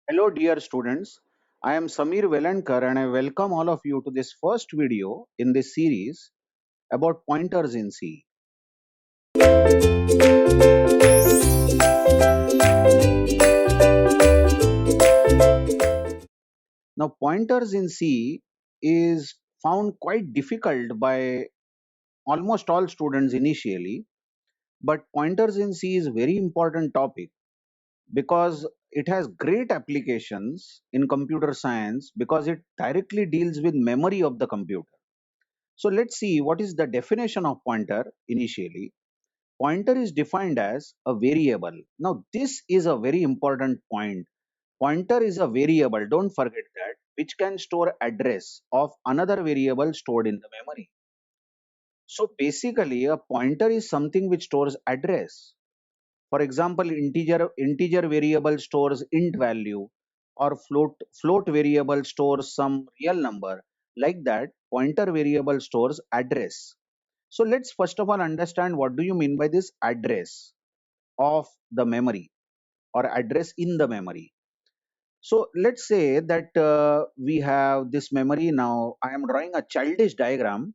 Hello, dear students. I am Samir Velankar and I welcome all of you to this first video in this series about pointers in C. Now, pointers in C is found quite difficult by almost all students initially, but pointers in C is a very important topic because it has great applications in computer science because it directly deals with memory of the computer. So let's see what is the definition of pointer initially. Pointer is defined as a variable. Now, this is a very important point. Pointer is a variable, don't forget that, which can store address of another variable stored in the memory. So basically, a pointer is something which stores address. For example, integer variable stores int value, or float variable stores some real number. Like that, pointer variable stores address. So let's first of all understand what do you mean by this address of the memory or address in the memory. So let's say that we have this memory. Now I am drawing a childish diagram.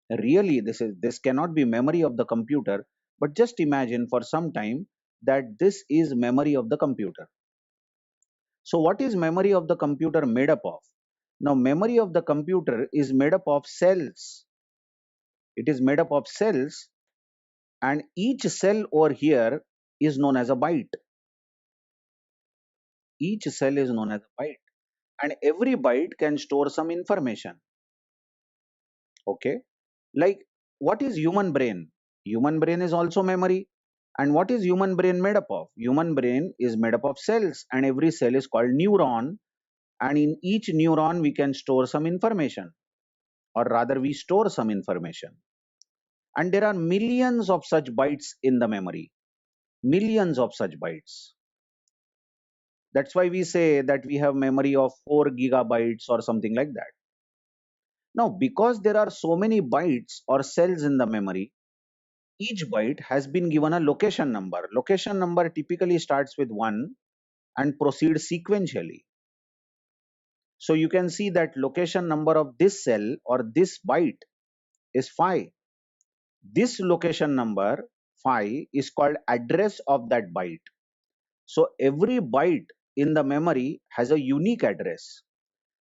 Really, this cannot be memory of the computer, but just imagine for some time that this is memory of the computer. So what is memory of the computer made up of? Now memory of the computer is made up of cells. It is made up of cells, and each cell over here is known as a byte. Each cell is known as a byte, and every byte can store some information. Okay, like what is human brain? Human brain is also memory. And what is human brain made up of? Human brain is made up of cells, and every cell is called neuron, and in each neuron we can store some information, or rather we store some information. And there are millions of such bytes in the memory, millions of such bytes. That's why we say that we have memory of 4 gigabytes or something like that. Now, because there are so many bytes or cells in the memory, each byte has been given a location number. Location number typically starts with 1 and proceeds sequentially. So you can see that location number of this cell or this byte is 5. This location number 5 is called address of that byte. So every byte in the memory has a unique address.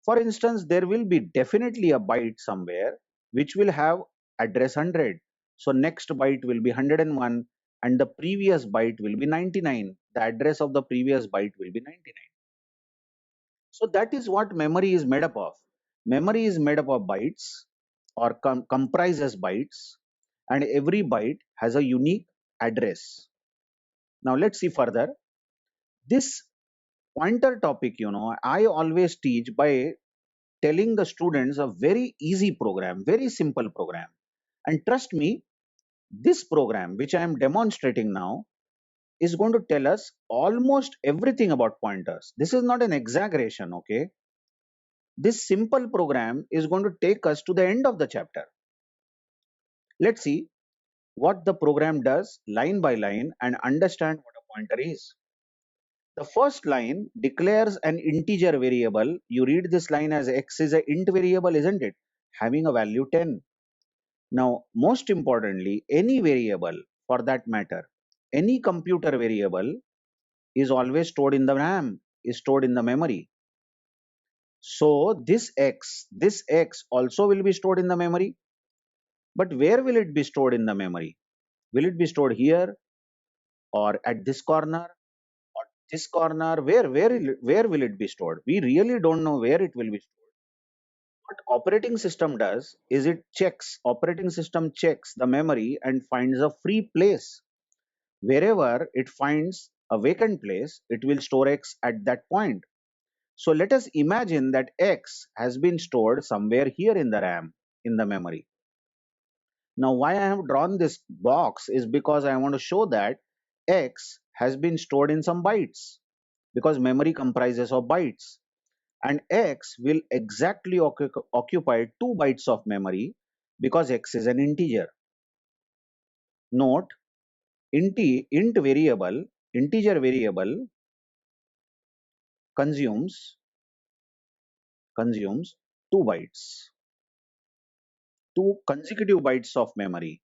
For instance, there will be definitely a byte somewhere which will have address 100. So next byte will be 101 and the previous byte will be 99. The address of the previous byte will be 99. So that is what memory is made up of. Memory is made up of bytes or comprises bytes, and every byte has a unique address. Now let's see further. This pointer topic, I always teach by telling the students a very easy program, very simple program. And trust me, this program, which I am demonstrating now, is going to tell us almost everything about pointers. This is not an exaggeration, okay? This simple program is going to take us to the end of the chapter. Let's see what the program does line by line and understand what a pointer is. The first line declares an integer variable. You read this line as x is an int variable, isn't it? Having a value 10. Now, most importantly, any variable for that matter, any computer variable is always stored in the RAM, is stored in the memory. So this x also will be stored in the memory. But where will it be stored in the memory? Will it be stored here or at this corner or this corner? Where will it be stored? We really don't know where it will be stored. What operating system does is operating system checks the memory and finds a free place. Wherever it finds a vacant place, it will store x at that point. So let us imagine that x has been stored somewhere here in the RAM, in the memory. Now, why I have drawn this box is because I want to show that x has been stored in some bytes, because memory comprises of bytes, and x will exactly occupy 2 bytes of memory because x is an integer. Note, integer variable consumes 2 bytes, 2 consecutive bytes of memory.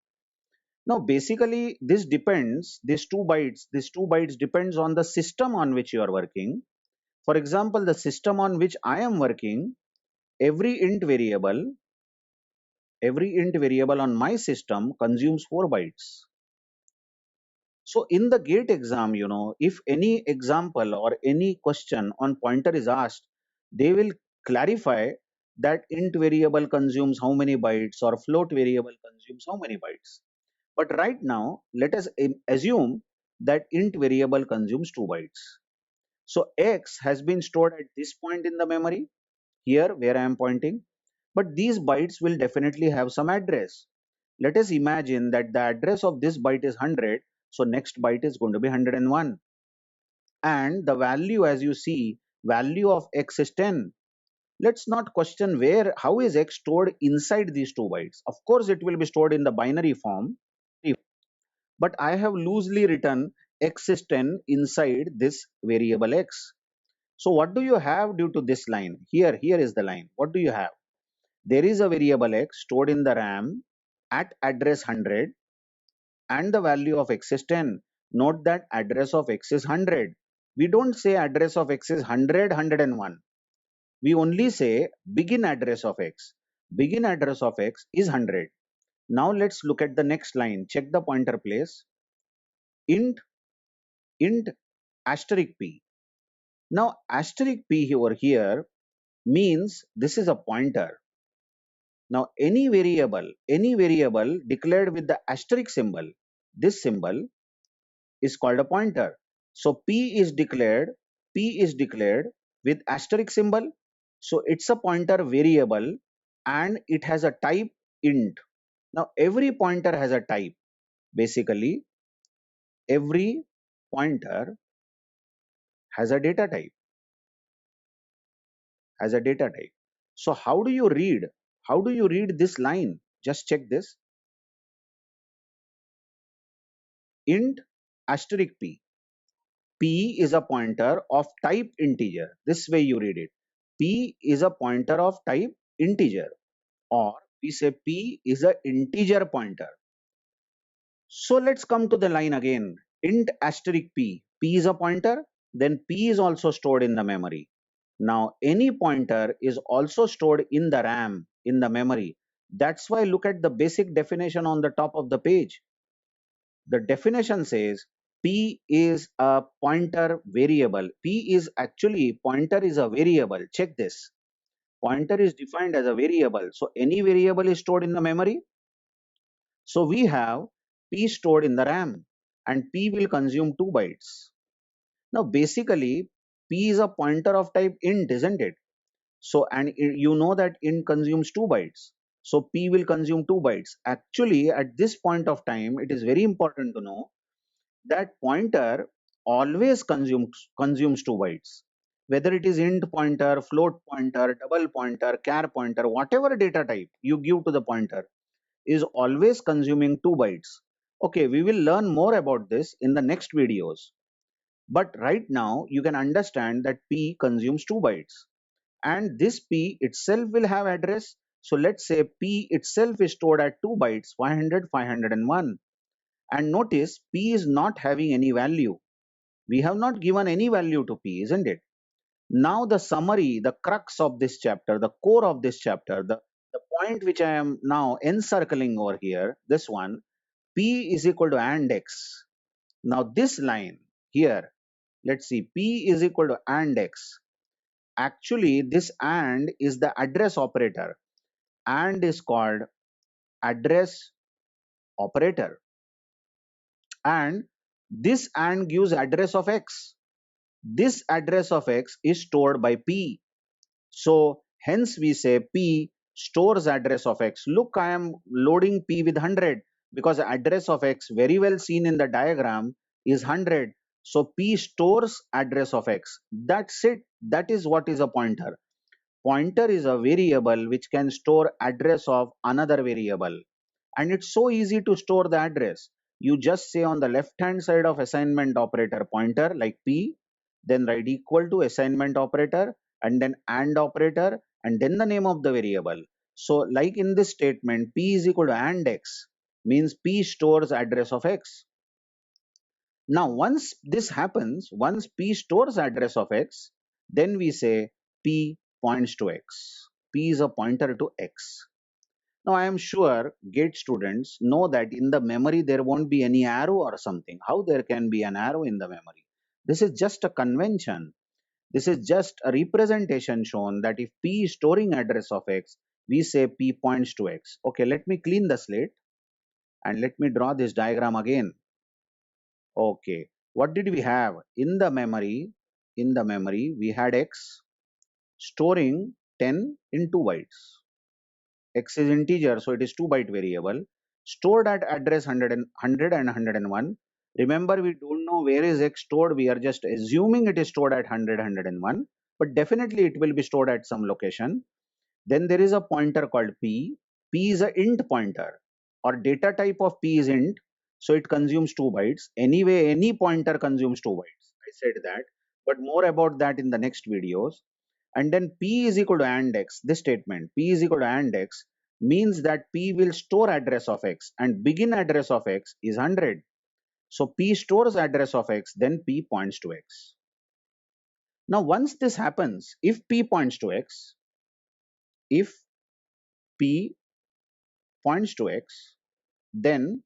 Now, basically, these 2 bytes depends on the system on which you are working. For example, the system on which I am working, every int variable, every int variable on my system consumes 4 bytes. So in the GATE exam, if any example or any question on pointer is asked, they will clarify that int variable consumes how many bytes or float variable consumes how many bytes. But right now, let us assume that int variable consumes 2 bytes. So x has been stored at this point in the memory, here where I am pointing, but these bytes will definitely have some address. Let us imagine that the address of this byte is 100, so next byte is going to be 101. And the value, as you see, value of x is 10. Let's not question how is x stored inside these 2 bytes. Of course, it will be stored in the binary form, but I have loosely written x is 10 inside this variable x. So what do you have due to this line? Here is the line. What do you have? There is a variable x stored in the RAM at address 100 and the value of x is 10. Note that address of x is 100. We don't say address of x is 100, 101. We only say begin address of x. Begin address of x is 100. Now let's look at the next line. Check the pointer place. Int asterisk p. Now asterisk p over here means this is a pointer. Now any variable declared with the asterisk symbol, this symbol is called a pointer. So P is declared with asterisk symbol. So it's a pointer variable and it has a type int. Now every pointer has a type. Basically, every pointer has a data type, has a data type. So how do you read? How do you read this line? Just check this. Int asterisk p. P is a pointer of type integer. This way you read it. P is a pointer of type integer, or we say P is a integer pointer. So let's come to the line again. Int asterisk P. P is a pointer, then P is also stored in the memory. Now any pointer is also stored in the RAM, in the memory. That's why look at the basic definition on the top of the page. The definition says P is a pointer variable. P is actually, pointer is a variable. Check this. Pointer is defined as a variable. So any variable is stored in the memory. So we have P stored in the RAM and P will consume 2 bytes. Now basically P is a pointer of type int, isn't it? So, and you know that int consumes 2 bytes. So P will consume 2 bytes. Actually, at this point of time, it is very important to know that pointer always consumes 2 bytes. Whether it is int pointer, float pointer, double pointer, char pointer, whatever data type you give to the pointer is always consuming 2 bytes. Okay, we will learn more about this in the next videos. But right now you can understand that P consumes 2 bytes and this P itself will have address. So let's say P itself is stored at 2 bytes, 500, 501. And notice P is not having any value. We have not given any value to P, isn't it? Now the summary, the crux of this chapter, the core of this chapter, the point which I am now encircling over here, this one, P is equal to AND X. Now this line here, let's see, P is equal to AND X. Actually, this AND is the address operator. AND is called address operator. And this AND gives address of X. This address of X is stored by P. So hence we say P stores address of X. Look, I am loading P with 100 because address of X, very well seen in the diagram, is 100. So P stores address of X. That's it. That is what is a pointer. Pointer is a variable which can store address of another variable. And it's so easy to store the address. You just say on the left hand side of assignment operator pointer like P, then write equal to assignment operator, and then AND operator, and then the name of the variable. So like in this statement, P is equal to AND X means P stores address of X. Now, once this happens, once P stores address of X, then we say P points to X. P is a pointer to X. Now, I am sure GATE students know that in the memory there won't be any arrow or something. How there can be an arrow in the memory? This is just a convention. This is just a representation shown that if P is storing address of X, we say P points to X. Okay, let me clean the slate and let me draw this diagram again. Okay, what did we have in the memory? In the memory, we had X storing 10 in 2 bytes. X is integer, so it is 2-byte variable stored at address 100 and 101. Remember, we don't know where is X stored. We are just assuming it is stored at 100, 101, but definitely it will be stored at some location. Then there is a pointer called P. P is a int pointer, or data type of P is int, so it consumes 2 bytes. Anyway, any pointer consumes 2 bytes. I said that, but more about that in the next videos. And then P is equal to AND X. This statement, P is equal to AND X, means that P will store address of X, and begin address of X is 100. So P stores address of X, then P points to X. Now once this happens, if P points to X, if P points to X, then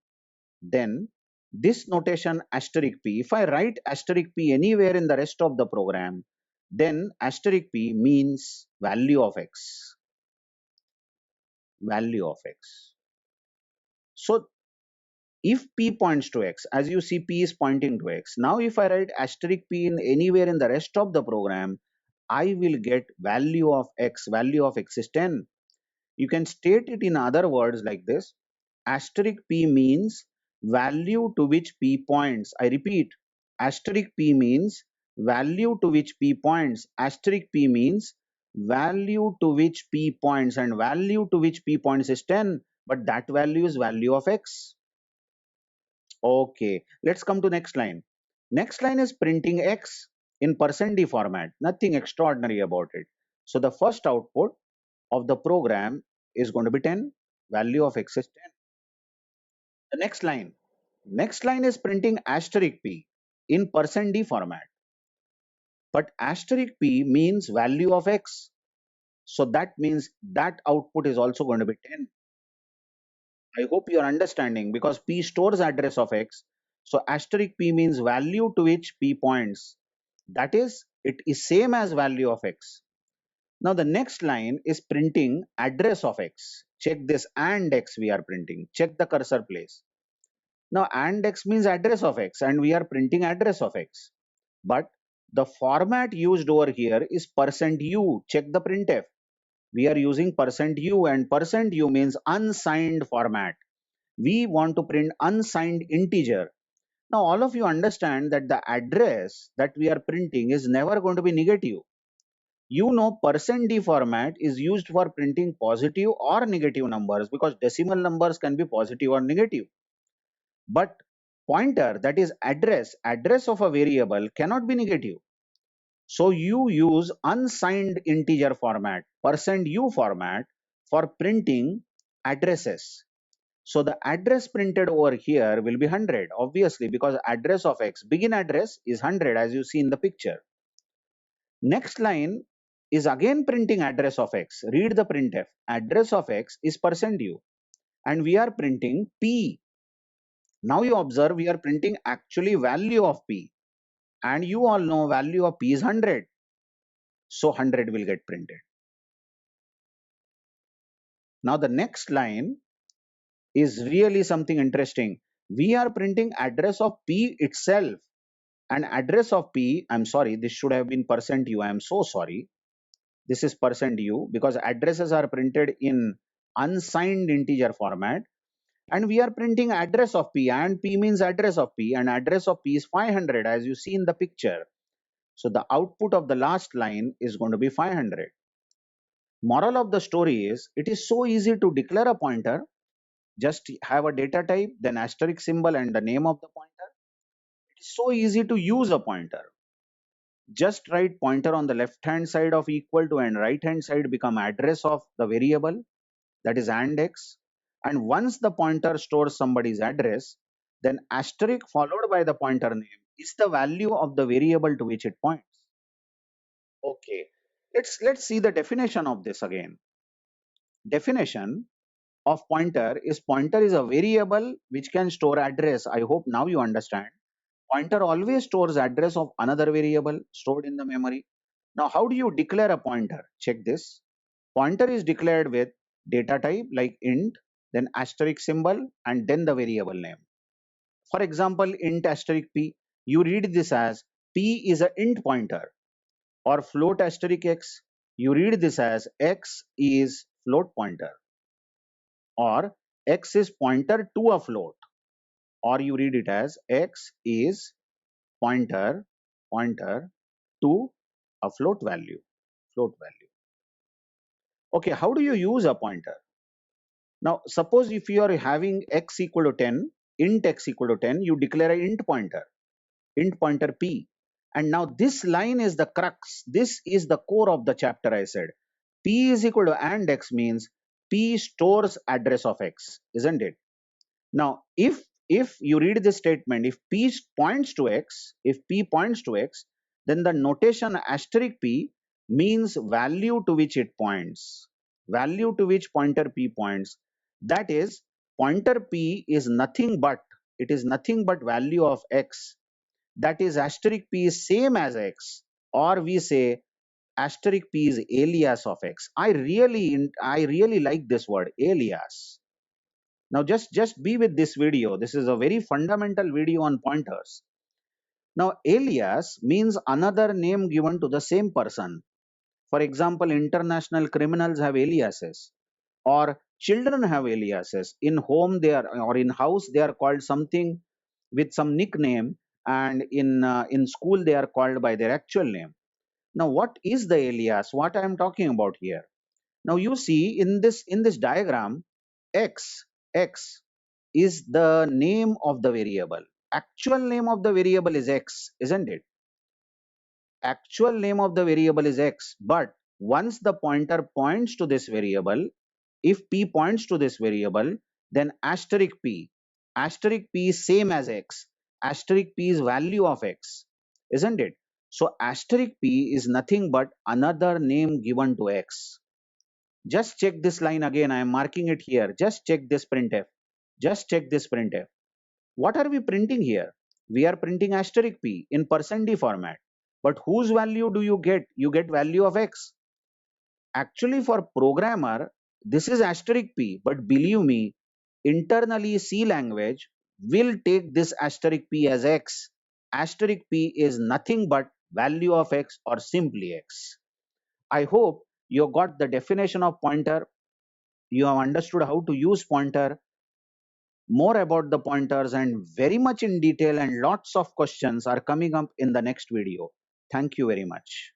this notation asterisk P, if I write asterisk P anywhere in the rest of the program, then asterisk P means value of X. Value of X. So if P points to X, as you see P is pointing to X. Now if I write asterisk P in anywhere in the rest of the program, I will get value of X. Value of X is 10. You can state it in other words like this. Asterisk P means value to which P points. I repeat, asterisk P means value to which P points. Asterisk P means value to which P points, and value to which P points is 10, but that value is value of X. Okay, let's come to next line. Next line is printing X in %d format. Nothing extraordinary about it. So the first output of the program is going to be 10. Value of X is 10. The next line is printing asterisk P in %d format. But asterisk P means value of X. So that means that output is also going to be 10. I hope you are understanding, because P stores address of X. So asterisk P means value to which P points. That is, it is same as value of X. Now the next line is printing address of X. Check this, AND X we are printing. Check the cursor place. Now AND X means address of X, and we are printing address of X. But the format used over here is %u. Check the printf. We are using %u, and %u means unsigned format. We want to print unsigned integer. Now all of you understand that the address that we are printing is never going to be negative. You know, %d format is used for printing positive or negative numbers, because decimal numbers can be positive or negative. But pointer, that is address of a variable, cannot be negative. So you use unsigned integer format, %u format, for printing addresses. So the address printed over here will be 100, obviously, because address of X, begin address, is 100, as you see in the picture. Next line is again printing address of X. Read the printf. Address of X is %u, and we are printing P. Now you observe, we are printing actually value of P, and you all know value of P is 100. So 100 will get printed. Now the next line is really something interesting. We are printing address of P itself, and address of P, I'm sorry, this should have been %u. I'm so sorry. This is %u, because addresses are printed in unsigned integer format, and we are printing address of P, and P means address of P, and address of P is 500, as you see in the picture. So the output of the last line is going to be 500. Moral of the story is, it is so easy to declare a pointer. Just have a data type, then asterisk symbol and the name of the pointer. It is so easy to use a pointer. Just write pointer on the left hand side of equal to and right hand side become address of the variable, that is and x. And once the pointer stores somebody's address, then asterisk followed by the pointer name is the value of the variable to which it points. Okay, let's see the definition of this again. Definition of pointer is a variable which can store address. I hope now you understand. Pointer always stores address of another variable stored in the memory. Now, how do you declare a pointer? Check this. Pointer is declared with data type like int, then asterisk symbol, and then the variable name. For example, int asterisk p, you read this as p is a int pointer, or float asterisk x, you read this as x is float pointer, or x is pointer to a float, or you read it as x is pointer to a float value. Okay, how do you use a pointer? Now, suppose if you are having x equal to 10, int x equal to 10, you declare an int pointer p. And now this line is the crux. This is the core of the chapter I said. P is equal to and x means p stores address of x, isn't it? Now, if you read this statement, if p points to x, then the notation asterisk p means value to which it points, value to which pointer p points. That is, pointer p is nothing but value of x. That is, asterisk p is same as x, or we say asterisk p is alias of x. I really like this word alias. Now just be with this video. This is a very fundamental video on pointers. Now alias means another name given to the same person. For example, international criminals have aliases, or children have aliases. In home they are, or in house they are called something with some nickname, and in school they are called by their actual name. Now what is the alias? What I am talking about here? Now you see in this diagram, x is the name of the variable. Actual name of the variable is x, isn't it? Actual name of the variable is x, but once the pointer points to this variable, if p points to this variable, then asterisk p is same as x. Asterisk p is value of x, isn't it? So asterisk p is nothing but another name given to x. Just check this line again. I am marking it here. Just check this printf. Just check this printf. What are we printing here? We are printing asterisk p in %d format. But whose value do you get? You get value of x. Actually, for programmer, this is asterisk p. But believe me, internally C language will take this asterisk p as x. Asterisk p is nothing but value of x or simply x. I hope you got the definition of pointer. You have understood how to use pointer, more about the pointers and very much in detail, and lots of questions are coming up in the next video. Thank you very much.